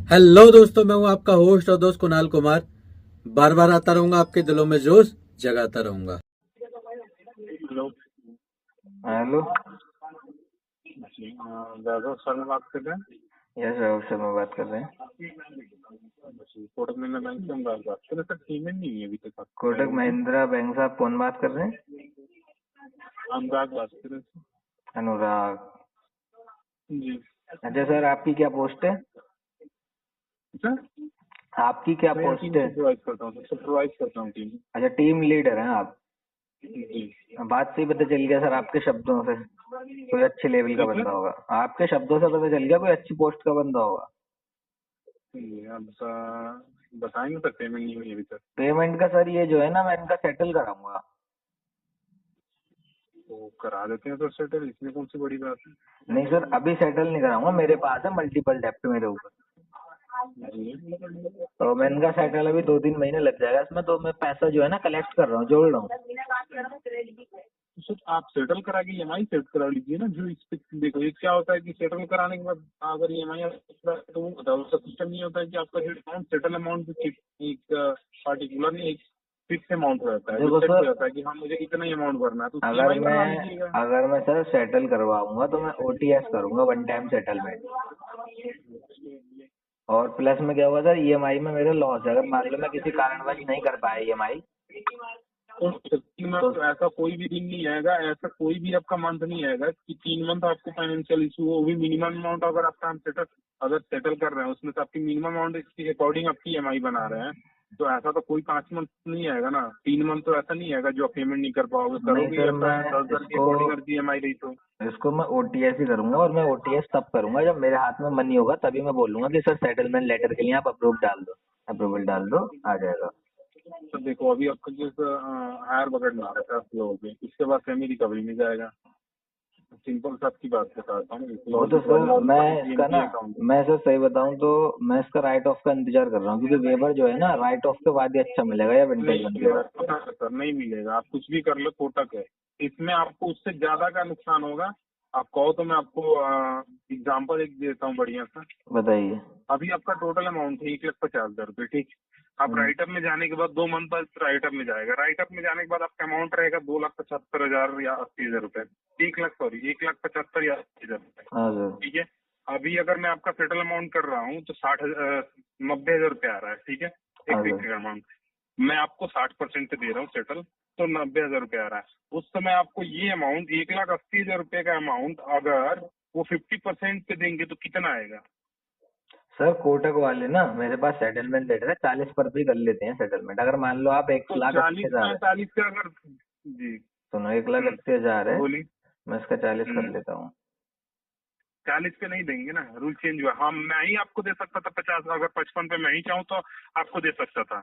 Hello दोस्तों, मैं हूं आपका होस्ट और दोस्त कुणाल कुमार। बार बार आता रहूंगा, आपके दिलों में जोश जगाता रहूंगा। Hello hello. जी, वैभव शर्मा बात कर रहे हैं। यस राहुल शर्मा बात कर रहे हैं। जी, कोटक महिंद्रा बैंक से हम बात कर रहे हैं। सर पेमेंट नहीं है अभी तक आपका कोटक बैंक में। महिंद्रा बैंक साहब कौन बात कर रहे हैं? अनुराग बात कर रहे हैं अनुराग। जी। अच्छा सर, आपकी क्या पोस्ट है? सर आपकी क्या मैं यहाँ टीम पोस्ट है? सुपरवाइज करता हूँ, सुपरवाइज करता हूँ टीम। अच्छा, टीम लीडर हैं आप। जी बात से ही पता चल गया सर, आपके शब्दों से कोई अच्छे लेवल का जी सर। बंदा होगा। आपके शब्दों से पता चल गया कोई अच्छी पोस्ट का बंदा होगा। जी, अब बताएंगे सर, पेमेंट नहीं हुई अभी तक। पेमेंट का सर ये जो है ना, मैं इनका सेटल कराऊंगा। तो करा देते हैं सर सेटल, इसमें कौन सी बड़ी बात है। नहीं सर, अभी सेटल नहीं कराऊंगा, मेरे पास है मल्टीपल डेप्ट मेरे ऊपर। जी तो मैं इनका सेटल अभी 2-3 महीने लग जाएगा इसमें, तो मैं पैसा जो है ना कलेक्ट कर रहा हूँ, जोड़ रहा हूँ। तो सर आप सेटल करा के ईएमआई सेट करा लीजिए ना। जो इस पे देखो, ये क्या होता है कि सेटल कराने के बाद अगर ईएमआई तो वो होता है, उसका सिस्टम नहीं होता है कि आपका जो अमाउंट सेटल अमाउंट एक पार्टिकुलर एक फिक्स अमाउंट रहता है जो देखो सेट हो सर, जाता है कि हाँ मुझे इतना ही अमाउंट भरना है, तो उसकी अगर ईएमआई बनवा मैं लीजिएगा। अगर मैं सर सेटल करवाऊंगा तो मैं ओटीएस करूंगा, वन टाइम सेटलमेंट। और प्लस में क्या होगा सर, ईएमआई में मेरा लॉस है। अगर मान लो मैं किसी कारणवश नहीं कर पाया ईएमआई, तो 3 मंथ तो तो ऐसा कोई भी दिन नहीं आएगा, ऐसा कोई भी आपका मंथ नहीं आएगा कि 3 मंथ आपको फाइनेंशियल इशू हो। वो भी मिनिमम अमाउंट अगर आपका हम सेटल अगर सेटल कर रहे हैं उसमें से आपकी मिनिमम अमाउंट इसके अकॉर्डिंग आपकी ईएमआई बना रहे हैं, तो ऐसा तो कोई 5 मंथ नहीं आएगा ना। 3 मंथ तो ऐसा नहीं आएगा जो आप पेमेंट नहीं कर पाओगे। नहीं करोगे सर, ऐसा मैं 10,000 के इसको अकॉर्डिंग अगर ईएमआई रही तो। इसको मैं ओटीएस ही करूंगा। और मैं ओटीएस तब करूंगा जब मेरे हाथ में मनी होगा, तभी मैं बोलूंगा कि सर सेटलमेंट लेटर के लिए आप अप्रूवल डाल दो, आ जाएगा। तो देखो अभी आपका जैसे हायर बजट में आ रहा है 10 लोगों पे, इसके बाद सेमी रिकवरी में जाएगा। सिंपल सा आपकी बात बताता हूँ, वो तो लॉजिक वाली सर मैं सिंपल इसका ना जीएनपी अकाउंट। मैं सर सही बताऊं तो मैं इसका राइट ऑफ का इंतजार कर रहा हूँ, क्योंकि वेबर जो है ना राइट ऑफ के बाद ही अच्छा मिलेगा या विंटेज नहीं वन के मिलेगा, बाद। पता है सर, नहीं मिलेगा। आप कुछ भी कर लो, कोटक है। इसमें आपको उससे ज्यादा का नुकसान होगा। आप कहो तो मैं आपको एग्जाम्पल एक देता हूँ बढ़िया सा। बताइए। अभी आपका टोटल अमाउंट है 1,50,000 रुपये, ठीक। आप हम्म। राइटअप में जाने के बाद 2 मंथ बाद राइटअप में जाएगा। राइटअप में जाने के बाद आपका अमाउंट रहेगा 2,75,000 या 80,000 रुपये। 1 लाख, सॉरी, 1,75,000 या 80,000 रुपये, हाँ सर। ठीक है। अभी अगर मैं आपका सेटल अमाउंट कर रहा हूँ तो 90,000 रुपये आ रहा है, ठीक है। एक हाँ सर। फिक्स अमाउंट मैं आपको 60% पे दे रहा हूँ सेटल, तो 90,000 रुपये आ रहा है। उस समय आपको ये अमाउंट 1,80,000 रुपये का अमाउंट अगर वो 50% पे देंगे तो कितना आएगा। सर कोटक वाले ना मेरे पास सेटलमेंट लेटर है, 40 पर भी कर लेते हैं सेटलमेंट। अगर मान लो आप एक तो लाख अस्सी 40 हजार है, 45 का अगर, जी। सुनो, 1,80,000 है, बोलिए। मैं इसका 40 कर हम्म, लेता हूँ। 40 पे नहीं देंगे ना, रूल चेंज हुआ। हाँ, मैं ही आपको दे सकता था 50, अगर 55 पे मैं ही चाहूँ तो आपको दे सकता था।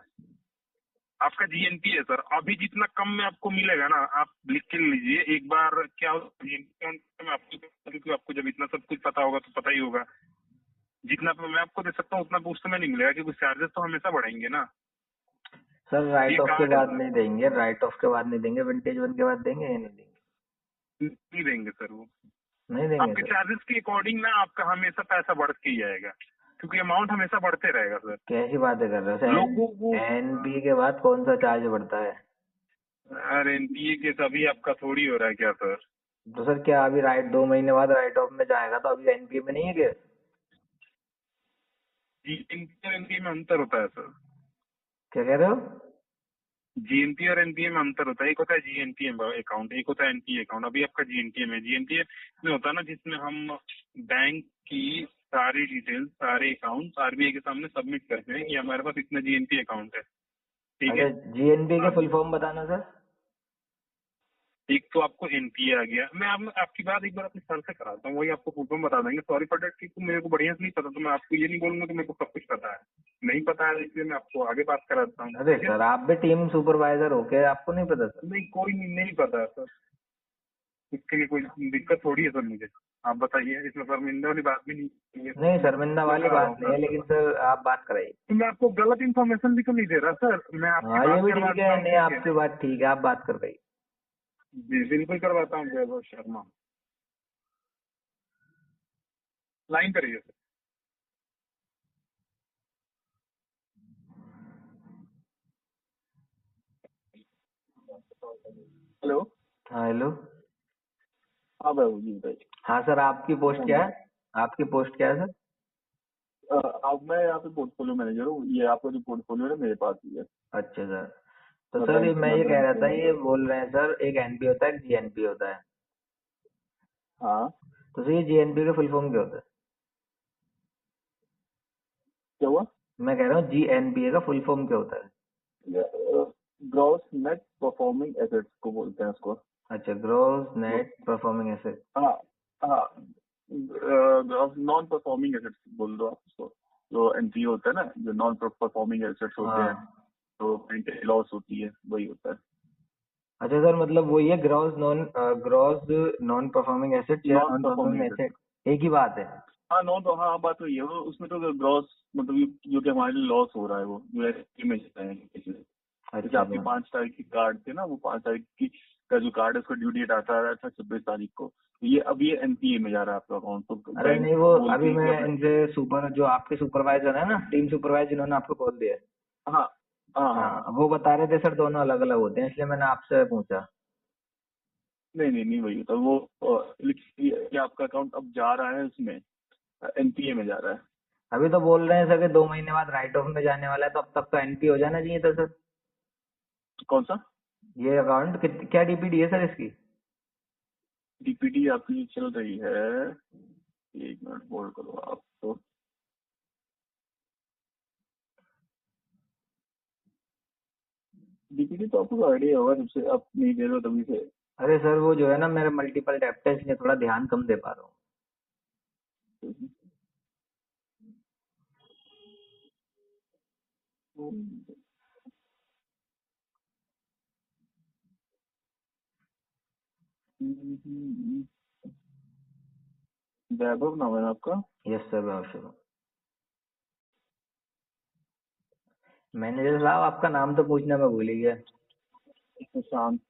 आपका जीएनपी है सर, अभी जितना कम में आपको मिलेगा ना, आप लिख के लीजिए एक बार। क्या होता है जीएनपी में आपको, क्योंकि आपको जब इतना सब कुछ पता होगा तो पता ही होगा। जितना पे मैं आपको दे सकता हूँ उतना पे उस समय नहीं मिलेगा, क्योंकि चार्जेस तो हमेशा बढ़ेंगे ना। सर ये राइट ऑफ के कार्ड है बाद सर, नहीं देंगे, राइट ऑफ के बाद नहीं देंगे, विंटेज वन के बाद देंगे या नहीं देंगे? नहीं देंगे सर वो। नहीं देंगे आपके सर। चार्जेस के अकॉर्डिंग ना आपका हमेशा पैसा बढ़ के ही जाएगा, क्योंकि अमाउंट हमेशा बढ़ते रहेगा सर। कैसी बातें कर रहे हो सर? लोगों को एनपी के बाद कौन सा चार्ज बढ़ता है? एनपीए के तभी आपका थोड़ी हो रहा है क्या सर। तो सर क्या अभी राइट 2 महीने बाद राइट ऑफ में जाएगा तो अभी एनपी में नहीं है क्या? जीएनपी और एनपीए में अंतर होता है सर। क्या कह रहे हो? जीएनपी और एनपीए में अंतर होता है। एक होता है जीएनपीए अकाउंट, एक होता है एनपीए अकाउंट। अभी आपका जीएनपीए में, जीएनपीए में होता है ना जिसमें हम बैंक की सारी डिटेल्स, सारे अकाउंट आरबीआई के सामने सबमिट करते हैं कि हमारे पास इतना जीएनपी अकाउंट है, ठीक है। अच्छा, जीएनपी के अब फुल फॉर्म बताना सर। एक तो आपको एनपीए आ गया। मैं आपकी बात एक बार अपने सर से कराता हूँ, वही आपको फुल फॉर्म बता देंगे। सॉरी फॉर डेट, कि मेरे को बढ़िया से नहीं पता, तो मैं आपको ये नहीं बोलूंगा कि मेरे को सब कुछ पता है। नहीं पता है, इसलिए मैं आपको आगे बात कराता हूँ, अरे ठीक है। सर, आप भी टीम सुपरवाइजर हो के आपको नहीं पता सर? नहीं, कोई नहीं पता है सर। इसके लिए कोई दिक्कत थोड़ी है सर मुझे। आप बताइए, इसमें शर्मिंदा वाली बात भी नहीं है। नहीं, शर्मिंदा मैं वाली करा रहा बात हूँ नहीं सर। है, लेकिन सर आप बात कराइए। तो मैं आपको गलत इन्फॉर्मेशन भी तो नहीं दे रहा सर, मैं आपकी हाँ, ये बात भी ठीक करवाता है, हूँ, नहीं ठीक है। आपकी बात ठीक है, आप बात कर रही। जी बिल्कुल करवाता हूँ वैभव शर्मा। लाइन करिए सर। हेलो। हाँ हेलो। हाँ भाई जी बताइए। हाँ सर, आपकी पोस्ट क्या है? आपकी पोस्ट क्या है सर? अब मैं यहाँ पे पोर्टफोलियो मैनेजर हूँ। ये आपका जो पोर्टफोलियो है मेरे पास ही है। अच्छा सर। तो मैं सर बैंक मैं मैं ये कह बैंक रहा से था, ये मतलब। बोल रहे हैं सर, एक एनपी होता है, एक जीएनपी होता है। हाँ तो सर ये जीएनपी का फुल फॉर्म क्या होता है? क्या हुआ? मैं कह रहा हूँ जीएनपी का फुल फॉर्म क्या होता है? ग्रॉस नेट परफॉर्मिंग एसेट्स को बोलते हैं उसको। अच्छा, ग्रॉस नेट परफॉर्मिंग एसेट। हाँ हाँ। नॉन परफॉर्मिंग एसेट्स बोल दो आप उसको। जो एनपीए होता है ना, जो नॉन परफॉर्मिंग एसेट्स होते हैं, हाँ। तो कहीं लॉस होती है, वही होता है। अच्छा सर, मतलब वही है ग्रॉस नॉन परफॉर्मिंग एसेट या non non performing performing assets. Asset एक ही बात है? हाँ नॉन तो हाँ बात वही है। वो उसमें तो ग्रॉस मतलब जो कि हमारे लिए लॉस हो रहा है, वो जो एनपीए में जाता है। जैसे अच्छा आपके सर। 5 तारीख की कार्ड थे ना, वो 5 तारीख की का जो कार्ड है उसका ड्यू डेट आता रहा था 26 तारीख को। तो ये अब ये एनपीए में जा रहा है आपका अकाउंट, तो अरे बैंक नहीं, वो बोलती अभी है कि मैं अब। इनसे सुपर जो आपके सुपरवाइजर है ना, टीम सुपरवाइजर जिन्होंने आपको कॉल दिया है, हाँ हाँ हाँ हाँ हाँ। वो बता रहे थे सर दोनों अलग अलग होते हैं, इसलिए मैंने आपसे पूछा। नहीं नहीं नहीं वही होता वो। ये आपका अकाउंट अब जा रहा है उसमें, एनपीए में जा रहा है। अभी तो बोल रहे हैं सर कि 2 महीने बाद राइट ऑफ में जाने वाला है, तो अब तक तो एनपी हो जाना चाहिए था सर। कौन सा? ये अकाउंट क्या डीपीडी है सर इसकी? डीपीडी आपकी चल रही है। 1 मिनट होल्ड करो आप तो। डीपीडी तो आपको आइडिया होगा, जब से आप नहीं दे रहे हो तभी से। अरे सर वो जो है ना, मेरे मल्टीपल डेप्ट है, इसलिए थोड़ा ध्यान कम दे पा रहा हूँ। वैभव नाम है ना आपका? यस सर, मैं अवश्य हूँ। मैनेजर साहब, आपका नाम तो पूछना मैं भूल ही गया। प्रशांत।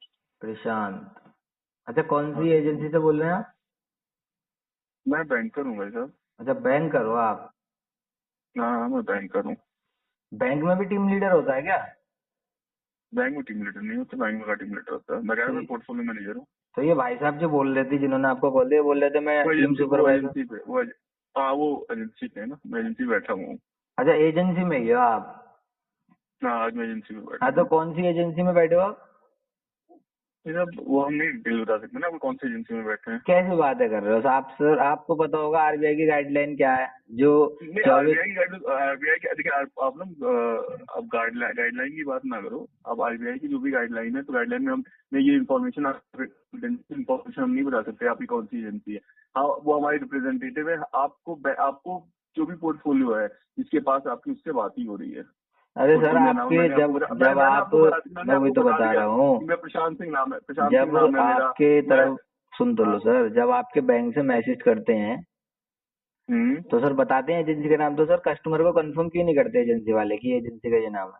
प्रशांत। अच्छा, कौन हाँ सी एजेंसी से बोल रहे हैं आप? मैं बैंकर हूँ भाई साहब। अच्छा, बैंकर हो आप? हाँ हाँ, मैं बैंकर हूँ। बैंक में भी टीम लीडर होता है क्या? बैंक में टीम लीडर नहीं होता, बैंक में टीम लीडर होता है। मैं कह रहा तो मैं पोर्टफोलियो मैनेजर हूँ। तो ये भाई साहब जो बोल रहे थे, जिन्होंने आपको कॉल दिया, बोल रहे थे मैं टीम वो सुपरवाइजर। एजेंसी पे हाँ वो एजेंसी पे है ना, मैं एजेंसी बैठा हुआ हूँ। अच्छा, एजेंसी में ही हो आप? हाँ आज मैं एजेंसी में बैठा हाँ, हूँ। तो कौन सी एजेंसी में बैठे हो आप? फिर अब वो हम नहीं डिटेल बता सकते ना, वो कौन सी एजेंसी में बैठे हैं। कैसी बातें कर रहे हो आप सर? आपको पता होगा आरबीआई की गाइडलाइन क्या है, जो नहीं 24। आरबीआई की आरबीआई की देखिए आप ना अब गाइडलाइन की बात ना करो। अब आरबीआई की जो भी गाइडलाइन है, तो गाइडलाइन में हम नहीं ये इन्फॉर्मेशन हम नहीं बता सकते आपकी कौन सी एजेंसी है। हाँ वो हमारे रिप्रेजेंटेटिव है। आपको जो भी पोर्टफोलियो है जिसके पास आपकी उससे बात ही हो रही है। अरे सर, पोर्टफोलियो नाम आपके मैंने आपको जब बता जब आप मैंने मैं वही आपको तो बता बता दिया रहा हूँ, कि मैं प्रशांत सिंह नाम है, प्रशांत सिंह जब नाम है मेरा। आपके मैं तरफ, सुन तो लो हाँ। सर, जब आपके बैंक से मैसेज करते हैं हम्म। तो सर बताते हैं एजेंसी का नाम, तो सर कस्टमर को कंफर्म क्यों नहीं करते एजेंसी वाले की एजेंसी का ये नाम है?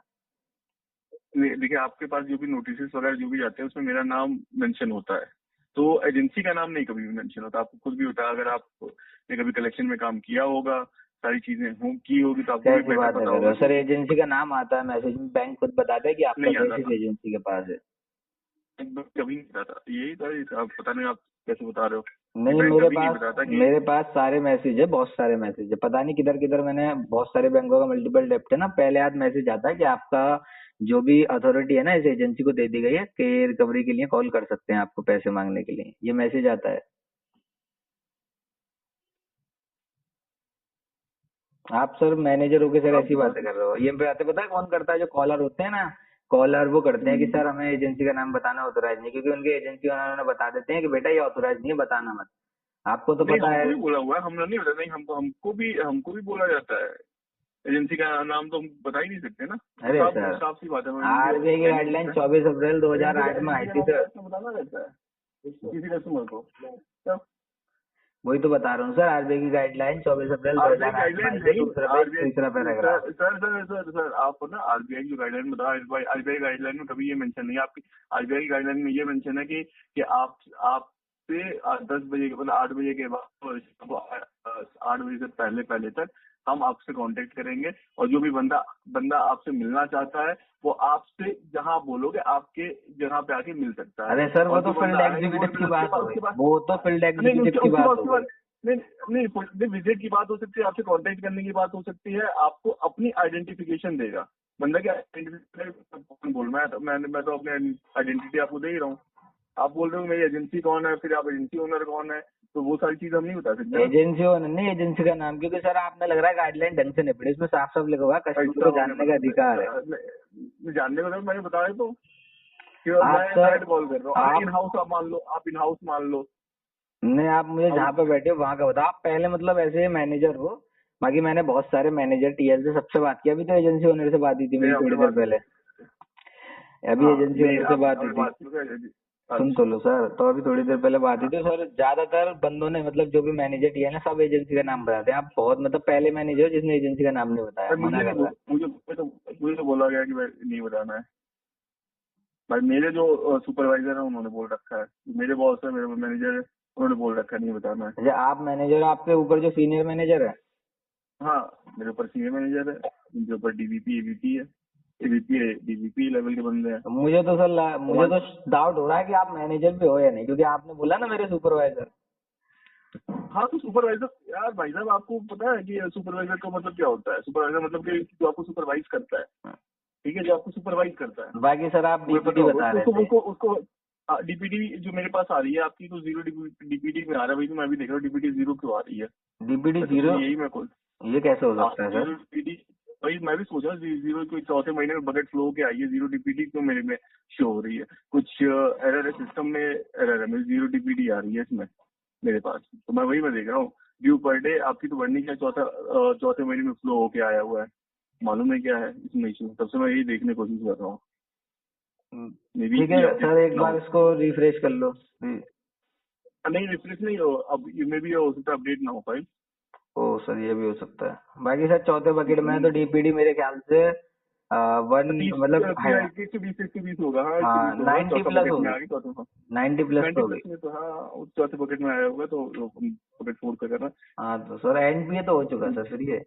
देखिए आपके पास जो भी नोटिस वगैरह जो भी जाते हैं उसमें मेरा नाम मेंशन होता है। तो एजेंसी का नाम नहीं कभी भी मेंशन होता। आपको खुद भी होता है, अगर आपने कभी कलेक्शन में काम किया होगा, सारी चीजें की होगी, तो आपको भी कैसी बेहतर बात है पता कर रहे होगा हो कि सर? एजेंसी का नाम आता है मैसेज में, बैंक खुद बताता है कि आपका नहीं आता केस इस था। एजेंसी के पास है। कभी नहीं बताता, यही था। आप पता नहीं आप कैसे बता रहे हो कि नहीं, बैंक मेरे कभी नहीं पास बताता कि मेरे पास सारे मैसेज है, बहुत सारे मैसेज है, पता नहीं किधर किधर मैंने बहुत सारे बैंकों का मल्टीपल डेप्ट है ना, पहले आज मैसेज आता है कि आपका जो भी अथॉरिटी है ना इस एजेंसी को दे दी गई है कि रिकवरी के लिए कॉल कर सकते हैं आपको पैसे मांगने के लिए, ये मैसेज आता है। आप सर मैनेजर होके सर आप ऐसी बातें कर रहे हो? ये बातें पता है कौन करता है? जो कॉलर होते हैं ना, कॉलर वो करते हैं कि सर हमें एजेंसी का नाम बताना ऑथोराइज नहीं, क्योंकि उनके एजेंसी वाले उन्होंने बता देते हैं कि बेटा ये ऑथोराइज नहीं है, बताना मत। आपको तो नहीं पता है। हमको भी बोला हुआ है, हमने नहीं बताया। नहीं हमको भी बोला जाता है। एजेंसी का नाम तो हम बता ही नहीं सकते ना। अरे साफ सर, साफ सी बात है, हम एजेंसी आरबीआई की कह नहीं गाइडलाइन सकते। 24 अप्रैल एजेंसी 2008 में आई का थी नाम सर। बैंक में बताना रहता है किसी कस्टमर को। तो वही तो बता रहा हूँ सर, आरबीआई की गाइडलाइन 24 अप्रैल दो आरबीआई हजार आठ में गाइडलाइन आई थी, नहीं। दूसरा पेज आरबीआई तीसरा पैराग्राफ। सर आप ना आरबीआई की गाइडलाइन बता। आरबीआई गाइडलाइन में कभी ये मेंशन नहीं है आपकी। आरबीआई की गाइडलाइन में ये मेंशन है कि आप से 10 बजे मतलब 8 बजे के बाद, 8 बजे से पहले पहले तक हम आपसे कांटेक्ट करेंगे और जो भी बंदा आपसे मिलना चाहता है वो आपसे जहां आप बोलोगे आपके जगह पे आके मिल सकता है। अरे सर वो और तो जो फील्ड बंदा आएगा वो एग्जीक्यूटिव की उसके बात पास हो गई, उसके पास वो तो फील्ड नहीं नहीं एग्जीक्यूटिव की उसके बात बाद हो उसके गई। बाद नहीं नहीं विजिट की बात हो सकती है, आपसे कांटेक्ट करने की बात हो सकती है, आपको अपनी आइडेंटिफिकेशन देगा बंदा की आइडेंटिफिकेशन बोल मैं तो अपनी आइडेंटिटी आपको दे ही रहा हूँ। आप बोल रहे हो मेरी एजेंसी कौन है, फिर आप एजेंसी ओनर कौन है, तो वो सारी चीज हम नहीं बता सकते ना। एजेंसी ओनर नहीं, एजेंसी का नाम, क्योंकि सर आपने लग रहा है गाइडलाइन ढंग से नहीं पढ़ी, इसमें साफ साफ लिखा हुआ है कस्टमर ऐसा को हो जानने का अधिकार है। जानने को तो मैंने बताया तो कि आप मैं सर डायरेक्ट कॉल कर रहा हूँ। आप इन हाउस आप मान लो, आप इन हाउस मान लो। नहीं, आप मुझे अब जहाँ पे बैठे हो वहाँ का बताओ। आप पहले मतलब ऐसे मैनेजर हो, बाकी मैंने बहुत सारे मैनेजर टीएल से सबसे बात किया, अभी तो एजेंसी ओनर से बात हुई थी नहीं मेरी आपने थोड़ी देर बात पहले, अभी हाँ एजेंसी नहीं ओनर से आपने बात हुई आपने थी। बात की सुन तो अच्छा लो सर, तो अभी थोड़ी देर पहले बात हुई हाँ थी सर। ज्यादातर बंदों ने मतलब जो भी मैनेजर टीएल है सब एजेंसी का नाम बताते हैं। आप बहुत मतलब पहले मैनेजर हो जिसने एजेंसी का नाम नहीं बताया, पर मुझे मना नहीं कर रहा है। मुझे तो बोला गया कि भाई नहीं बताना है। भाई मेरे जो सुपरवाइजर है उन्होंने बोल रखा है, मेरे बॉस है मेरे मैनेजर है उन्होंने बोल रखा है नहीं बताना है। अच्छा, आप मैनेजर हो, आपके ऊपर जो सीनियर मैनेजर है? हाँ मेरे ऊपर सीनियर मैनेजर है, उनके ऊपर डीवीपी एवीपी है, एवीपी है डीवीपी लेवल के बंदे हैं। तो मुझे तो सर मुझे हमारे तो डाउट हो रहा है कि आप मैनेजर भी हो या नहीं, क्योंकि आपने बोला ना मेरे सुपरवाइजर। हाँ तो सुपरवाइजर यार भाई साहब आपको पता है कि सुपरवाइजर का मतलब क्या होता है? सुपरवाइजर मतलब कि जो आपको सुपरवाइज करता है, ठीक है, जो आपको सुपरवाइज करता है। बाकी सर आप तुम्हें पता डीपीटी होगा बता उसको रहे उसको थे। उसको उसको डीपीडी जो मेरे पास आ रही है आपकी तो जीरो डीपीडी में आ रहा है भाई, तो मैं भी देख रहा हूँ डीपीडी जीरो क्यों आ रही है। डीपीटी तो जीरो? यही मैं खोल ये कैसे हो हाँ सकता है जीरो सर? डीपीडी भाई मैं भी सोच रहा हूँ जीरो कोई चौथे महीने में बजट फ्लो के आई है, जीरो डीपीडी क्यों मेरे में शो हो रही है? कुछ एरर है सिस्टम में, एरर है, मेरी जीरो डीपीडी आ रही है इसमें मेरे पास। तो मैं देख रहा हूँ ड्यू पर डे आपकी तो बढ़नी क्या चौथे महीने में फ्लो होके आया हुआ है, मालूम है क्या है इसमें इशू? तब से मैं यही देखने की कोशिश कर रहा हूँ, मे बी ठीक है ये अपडेट सर, एक ना बार हो। इसको रिफ्रेश कर लो। नहीं रिफ्रेश नहीं हो, अब ये में भी हो सकता है अपडेट ना हो पाए। ओ सर, ये भी हो सकता है। बाकी सर चौथे बकेट में तो हम्म, डीपीडी मेरे ख्याल से वन तीस मतलब है। 120 होगा, हाँ हाँ, 120 होगा, 90 चौथा प्लस बकेट में होगी। आ गई चौथा 90 प्लस तो 90 होगी। प्लस में तो हाँ उस चौथे बकेट में आया होगा तो बकेट 4 का करना। हाँ तो सर एनपीए तो हो चुका सर, फिर ये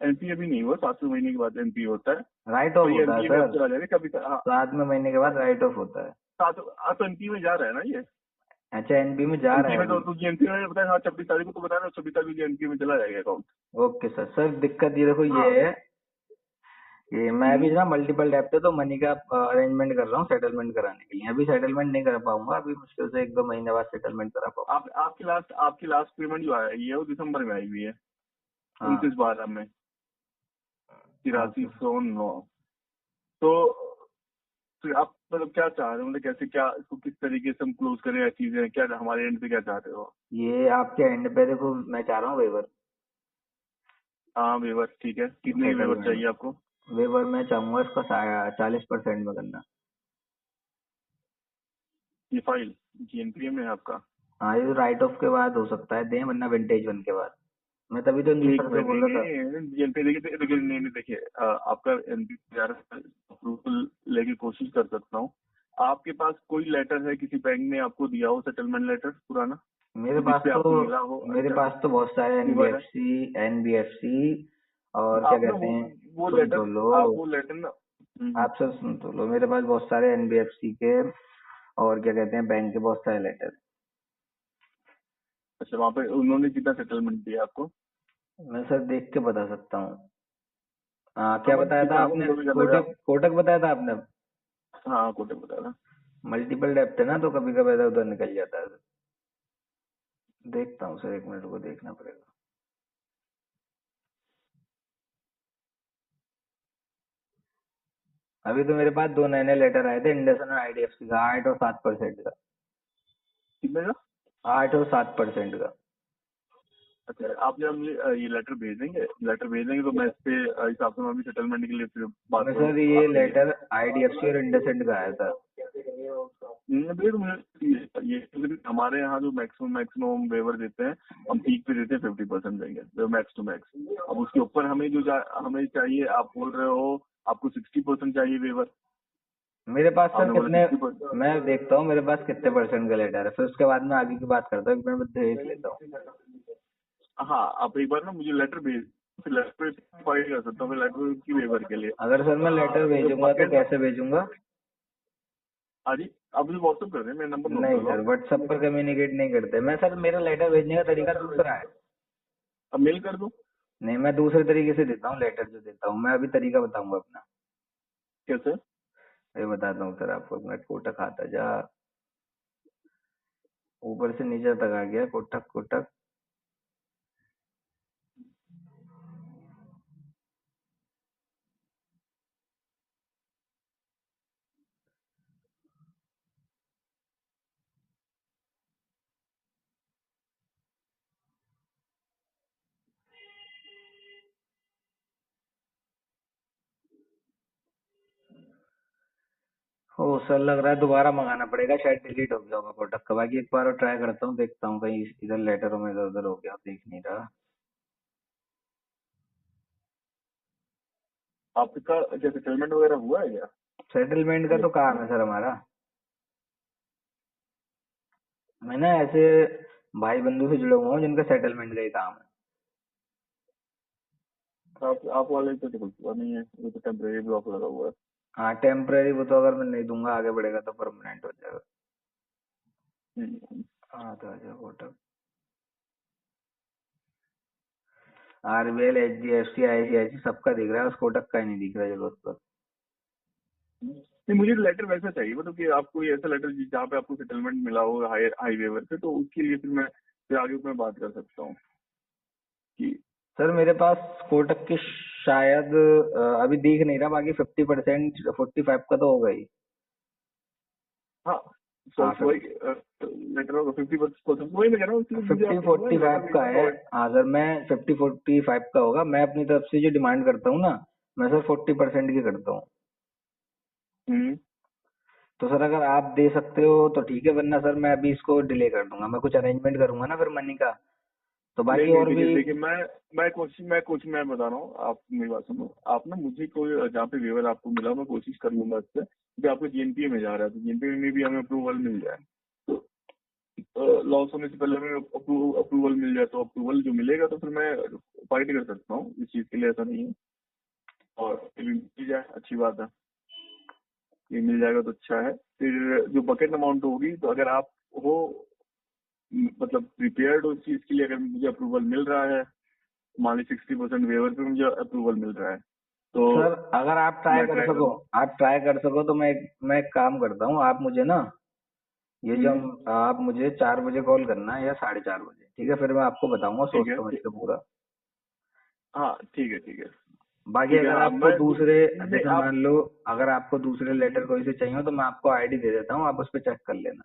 एनपीए भी नहीं हुआ, 7वें महीने के बाद एनपीए होता है, राइट तो ऑफ ये होता है एनपीए में अब सर। चला जाएगा कभी हाँ 7वें महीने के बाद राइट ऑफ होता है। तो एनपीए में जा रहा है ना ये। अच्छा, एनपी में जा रहा एनपीए है में तो अभी? तुझे एनपीए में बताया हाँ 26 तारीख को तो बताया ना, 26 तारीख को एनपीए में चला जाएगा अकाउंट। Okay sir. सर दिक्कत ये देखो हाँ ये है, ये मैं अभी हम्म, ना मल्टीपल डेप्ट पे तो मनी का अरेंजमेंट कर रहा हूँ सेटलमेंट कराने के लिए। अभी सेटलमेंट नहीं करा पाऊंगा, अभी मुश्किल से 1-2 महीने बाद सेटलमेंट करा पाऊंगा। आपकी लास्ट पेमेंट जो आई है वो दिसंबर में आई हुई है, हाँ 29/12 में हाँ 8309। तो फिर आप मतलब क्या चाह रहे हो, मतलब कैसे क्या इसको किस तरीके से हम क्लोज करें या चीजें क्या हमारे एंड से क्या चाह रहे हो? ये आपके एंड पे देखो, मैं चाह रहा हूँ वेवर हाँ वेवर ठीक है, कितने की वेवर सेटलमेंट चाहिए में। आपको? वेवर मैं चाहूंगा इसका 40% में करना। ये फाइल जीएनपीए में है आपका? हाँ, ये राइट ऑफ के बाद हो सकता है दें, वरना विंटेज वन के बाद। मैं तभी तो नील एक सर से मिनट बोल रहा था। देंगे जीएनपीए देखिए देखिए नहीं नहीं देखिए आपका एनपीआर अप्रूवल लेके कोशिश कर सकता हूँ। आपके पास कोई लेटर है किसी बैंक ने आपको दिया हो सेटलमेंट लेटर पुराना मेरे पास जिसपे तो आपको मिला हो? मेरे अच्छा पास तो बहुत सारे रिवर है एनबीएफसी और क्या आपने कहते हैं। वो सुन लेटर तो लो, आप वो लेटर ना आप सब सुन तो लो, मेरे पास बहुत सारे एनबीएफसी के और क्या कहते हैं बैंक के बहुत सारे लेटर। अच्छा वहाँ पे उन्होंने कितना सेटलमेंट दिया आपको? मैं सर देख के बता सकता हूँ। हाँ क्या मैं बताया था दिखाना आपने? मुझे भी कर लगा। कोटक कोटक बताया था आपने? हाँ कोटे बता रहा। मल्टीपल डेप्ट है ना, तो कभी कभी इधर उधर निकल जाता है। देखता हूँ सर, 1 मिनट को देखना पड़ेगा। अभी तो मेरे पास 2 नए लेटर आए थे, इंडसन और आईडीएफसी का, 8 और 7% का। कितने का? 8 और 7% का। अच्छा आप जब मुझे ये लेटर भेज देंगे तो मैं इस पे हिसाब से मैं भी सेटलमेंट के लिए फिर बात मैं करूँ सर ये आपसे। लेटर आईडीएफसी और इंडसेंड का आया था। भैया तो मुझे ये हमारे यहाँ जो मैक्सिमम वेवर देते हैं हम पीक पे देते हैं 50% देंगे मैक्स टू मैक्स। अब उसके ऊपर हमें चाहिए, आप बोल रहे हो आपको 60% चाहिए वेवर, मेरे पास सर आपने बोला कितने, 60%। मैं देखता हूँ मेरे पास कितने परसेंट का लेटर है, फिर उसके बाद में आगे की बात करता हूँ। 1 मिनट में देख लेता हूँ। हाँ आप एक बार ना मुझे लेटर भेज, फिर लेटर फाइल कर सकता हूँ लेटर की वेवर के लिए। अगर सर मैं लेटर भेजूंगा तो कैसे भेजूंगा? हाँ जी, आप मुझे व्हाट्सअप कर दें, मेरा नंबर नोट नहीं कर लो। सर, व्हाट्सएप पर कम्युनिकेट नहीं करते। मैं सर, मेरा लेटर भेजने का तरीका दूसरा है। अब मेल कर दो। नहीं, मैं दूसरे तरीके से देता हूँ लेटर जो देता हूँ। मैं अभी तरीका बताऊंगा अपना। कैसे? ये बताता हूँ सर आपको। अपना कोटक खाता जा, ऊपर से नीचे तक आ गया कोटक कोटक। ओ सर, लग रहा है दोबारा मंगाना पड़ेगा, शायद डिलीट हो गया होगा कोटक का। बाकी एक बार और ट्राई करता हूँ, देखता हूँ कहीं इधर लेटरों में इधर उधर हो गया, देख नहीं रहा। आपका क्या सेटलमेंट वगैरह हुआ है क्या? सेटलमेंट का तो काम है सर हमारा। मैं ना ऐसे भाई बंधु से जुड़ा हुआ हूँ जिनका सेटलमेंट का ही काम है। आप वाले तो कुछ हुआ नहीं है, वो तो टेम्परेरी ब्लॉक लगा हुआ है। हाँ टेम्पररी, वो तो अगर मैं नहीं दूंगा आगे बढ़ेगा तो परमानेंट हो जाएगा। हम्म। हाँ तो आ जाओ कोटक। आरबीएल, एचडीएफसी, आईसीआईसी सबका दिख रहा है, उस कोटक का ही नहीं दिख रहा जरूरत पर। नहीं, मुझे लेटर वैसा चाहिए, मतलब कि आपको ये ऐसा लेटर जहाँ पे आपको सेटलमेंट मिला हो हाई वेवर पे, तो उसके लिए फिर आगे मैं बात कर सकता हूँ कि सर मेरे पास कोटक की शायद अभी दिख नहीं रहा, बाकी 50%, 45 का तो होगा ही। हाँ हाँ, वही लेटर होगा 50%, वही मैं कह रहा हूँ, इसलिए मुझे 50 आप बोलूंगा 45 का है। हाँ सर, मैं 50 45 का होगा। मैं अपनी तरफ से जो डिमांड करता हूँ ना, मैं सर 40% की करता हूँ। हम्म। तो सर अगर आप दे सकते हो तो ठीक है, वरना सर मैं अभी इसको डिले कर दूंगा। मैं कुछ अरेंजमेंट करूंगा ना फिर मनी का, तो नहीं बाकी नहीं, और भी। देखिए मैं बता रहा हूँ, आप मेरी बात सुनो। आप ना मुझे कोई जहाँ पे वेवर आपको मिला, मैं कोशिश कर लूंगा इससे, क्योंकि आपको जीएनपीए में जा रहा है, तो जीएनपीए में भी हमें अप्रूवल मिल जाए, तो लॉस होने से पहले हमें अप्रूवल मिल जाए, तो अप्रूवल जो मिलेगा तो फिर मैं फाइट कर सकता हूँ इस चीज के लिए, ऐसा नहीं है। और फिर मिल जाए अच्छी बात है, ये मिल जाएगा तो अच्छा है। फिर जो बकेट अमाउंट होगी, तो अगर आप हो मतलब प्रिपेयर्ड हो इस चीज के लिए, अगर मुझे अप्रूवल मिल रहा है, मान ली 60% वेवर पे मुझे अप्रूवल मिल रहा है, तो सर अगर आप ट्राई मैं कर ट्राई सको, करूँ। तो मैं एक काम करता हूँ। आप मुझे ना, ये जो आप मुझे 4 बजे कॉल करना है या 4:30 बजे, ठीक है? फिर मैं आपको बताऊंगा ठीक सोच है, समझ के पूरा। हाँ ठीक है, ठीक है, बाकी ठीक है। अगर हाँ आपको दूसरे, नहीं जैसे आप मान लो, अगर आपको दूसरे लेटर कोई से चाहिए हो तो मैं आपको आईडी दे देता हूँ, आप उस पर चेक कर लेना।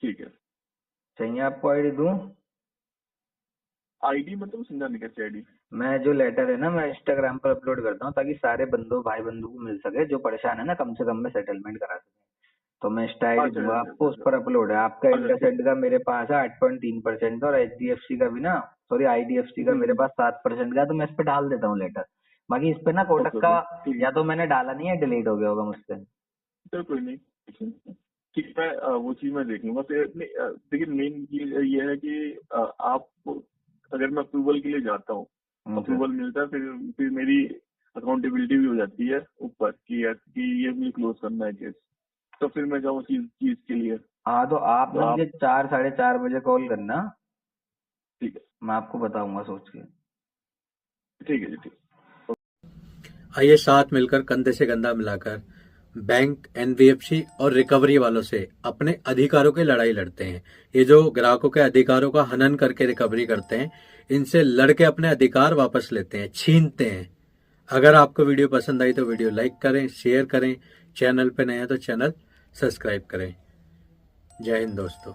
ठीक है। चाहिए आपको आईडी दूं? आईडी मतलब समझा नहीं, कैसे आईडी? मैं जो लेटर है ना, मैं इंस्टाग्राम पर अपलोड करता हूँ ताकि सारे बंदों भाई बंधु को मिल सके, जो परेशान है ना, कम से कम में सेटलमेंट करा सके। तो मैं इंस्टा आईडी अच्छा दूंगा अच्छा आपको, अच्छा उस पर अपलोड है। आपका अच्छा, ठीक। इंडसेंड का मेरे पास है 8.3% का, और एचडीएफसी का भी ना, सॉरी आईडीएफसी का मेरे पास 7% का। तो मैं इस पे डाल देता हूँ लेटर। बाकी इस पे ना कोटक ओके का, ओके, ठीक है। या तो मैंने डाला नहीं है, डिलीट हो गया होगा मुझसे। चलो कोई नहीं, ठीक है। मैं वो चीज मैं देख लूंगा। फिर देखिए मेन चीज ये है कि आप, अगर मैं अप्रूवल के लिए जाता हूँ, सर अप्रूवल मिलता है, फिर मेरी अकाउंटेबिलिटी भी हो जाती है ऊपर कि ये मुझे क्लोज करना है केस, तो फिर मैं जाऊँ चीज चीज के लिए। हाँ, तो आप तो ना मुझे आप 4 4:30 बजे कॉल करना, ठीक है, मैं आपको बताऊंगा सोच के। ठीक है जी, ठीक। आइए साथ मिलकर कंधे से कंधा मिलाकर बैंक, एनबीएफसी और रिकवरी वालों से अपने अधिकारों की लड़ाई लड़ते हैं। ये जो ग्राहकों के अधिकारों का हनन करके रिकवरी करते हैं, इनसे लड़के अपने अधिकार वापस लेते हैं, छीनते हैं। अगर आपको वीडियो पसंद आई तो वीडियो लाइक करें, शेयर करें, चैनल पे नए हैं तो चैनल सब्सक्राइब करें। जय हिंद दोस्तों।